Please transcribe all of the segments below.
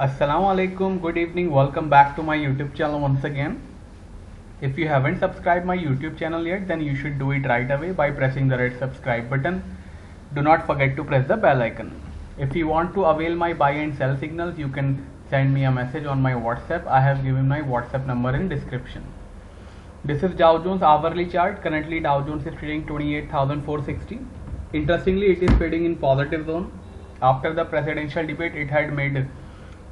Assalamu alaikum, good evening, welcome back to my YouTube channel once again. If you haven't subscribed my YouTube channel yet, then you should do it right away by pressing the red subscribe button. Do not forget to press the bell icon. If you want to avail my buy and sell signals, you can send me a message on my WhatsApp. I have given my WhatsApp number in description. This is Dow Jones hourly chart. Currently Dow Jones is trading 28,460. Interestingly, it is trading in positive zone. After the presidential debate, it had made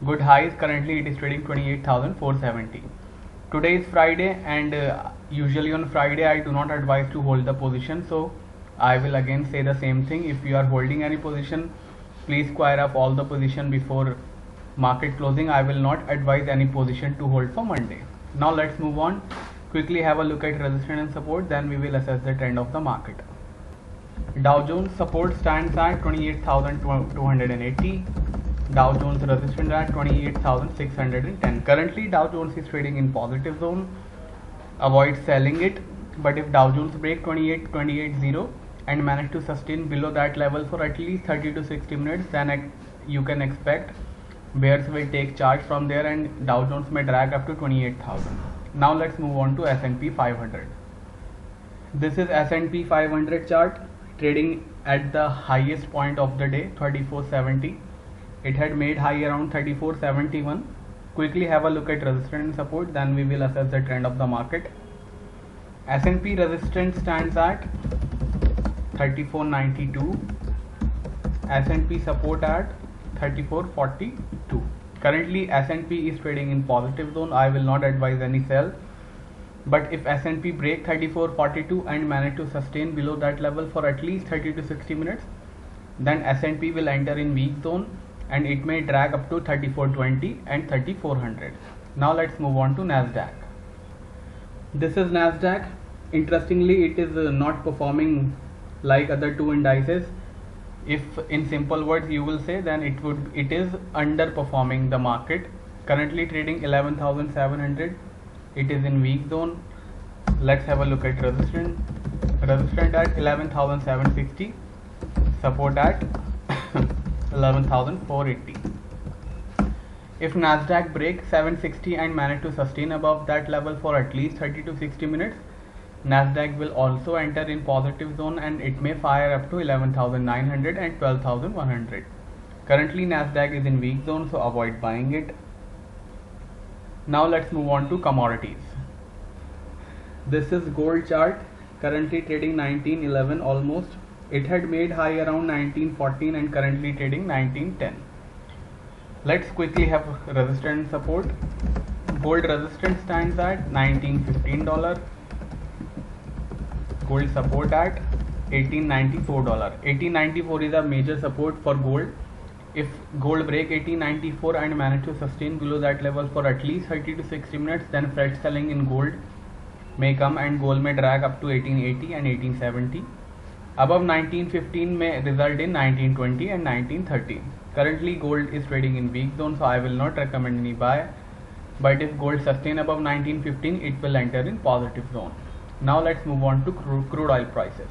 good highs. Currently it is trading 28,470. Today is Friday, and usually on Friday I do not advise to hold the position, so I will again say the same thing. If you are holding any position, please square up all the position before market closing. I will not advise any position to hold for Monday. Now let's move on, quickly have a look at resistance and support, then we will assess the trend of the market. Dow Jones support stands at 28,280. Dow Jones resistance at 28,610. Currently Dow Jones is trading in positive zone. Avoid selling it, but if Dow Jones break 28,280 and manage to sustain below that level for at least 30 to 60 minutes, then you can expect bears will take charge from there and Dow Jones may drag up to 28,000. Now let's move on to S&P 500. This is S&P 500 chart, trading at the highest point of the day, 3470. It had made high around 3471. Quickly have a look at resistance and support, then we will assess the trend of the market. S&P resistance stands at 3492. S&P support at 3442. Currently S&P is trading in positive zone. I will not advise any sell, but if S&P break 3442 and manage to sustain below that level for at least 30 to 60 minutes, then S&P will enter in weak zone and it may drag up to 3420 and 3400. Now let's move on to Nasdaq. This is Nasdaq. Interestingly, it is not performing like other two indices. If in simple words you will say, then it is underperforming the market. Currently trading 11,700. It is in weak zone. Let's have a look at resistance. Resistance at 11,760. Support at 11,480. If Nasdaq breaks 760 and manage to sustain above that level for at least 30 to 60 minutes, Nasdaq will also enter in positive zone and it may fire up to 11,900 and 12,100. Currently Nasdaq is in weak zone, so avoid buying it. Now let's move on to commodities. This is gold chart, currently trading 1911 almost. It had made high around 1914 and currently trading 1910. Let's quickly have resistance and support. Gold resistance stands at $1915. Gold support at $1894. $1894 is a major support for gold. If gold break 1894 and manage to sustain below that level for at least 30 to 60 minutes, then fresh selling in gold may come and gold may drag up to 1880 and 1870. Above 1915 may result in 1920 and 1930. Currently gold is trading in weak zone, so I will not recommend any buy, but if gold sustain above 1915, it will enter in positive zone. Now let's move on to crude oil prices.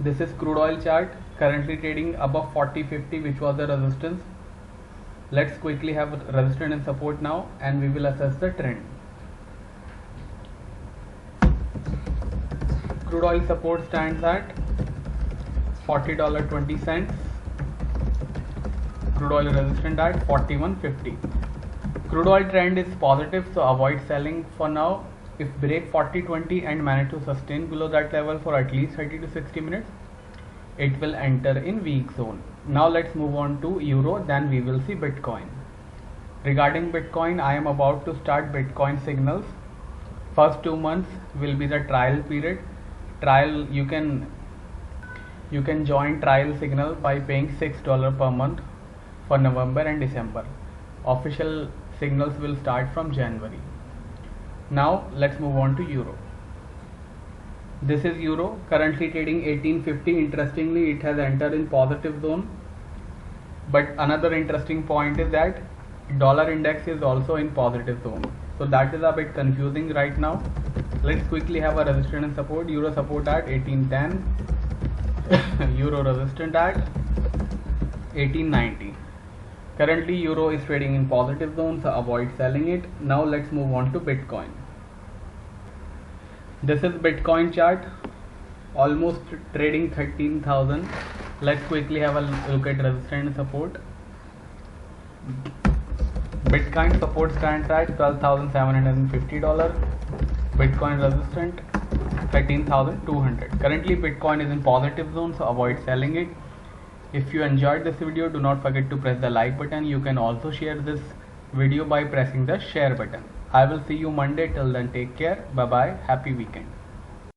This is crude oil chart, currently trading above 40.50, which was the resistance. Let's quickly have resistance and support now, and we will assess the trend. Crude oil support stands at $40.20. Crude oil resistance at 41.50. Crude oil trend is positive, so avoid selling for now. If break 40.20 and manage to sustain below that level for at least 30 to 60 minutes, it will enter in weak zone. Now let's move on to Euro, then we will see Bitcoin. Regarding Bitcoin, I am about to start Bitcoin signals. First 2 months will be the trial period. Trial, you can join trial signal by paying $6 per month for November and December. Official signals will start from January. Now let's move on to Euro. This is Euro, currently trading 1850. Interestingly, it has entered in positive zone. But another interesting point is that dollar index is also in positive zone. So that is a bit confusing right now. Let's quickly have a resistance and support. Euro support at 1810. Euro resistance at 1890. Currently euro is trading in positive zone, so avoid selling it. Now let's move on to Bitcoin. This is Bitcoin chart, almost trading 13,000. Let's quickly have a look at resistance and support. Bitcoin support stands at $12,750. Bitcoin resistance 13,200. Currently Bitcoin is in positive zone, so avoid selling it. If you enjoyed this video, do not forget to press the like button. You can also share this video by pressing the share button. I will see you Monday. Till then, take care. Bye bye. Happy weekend.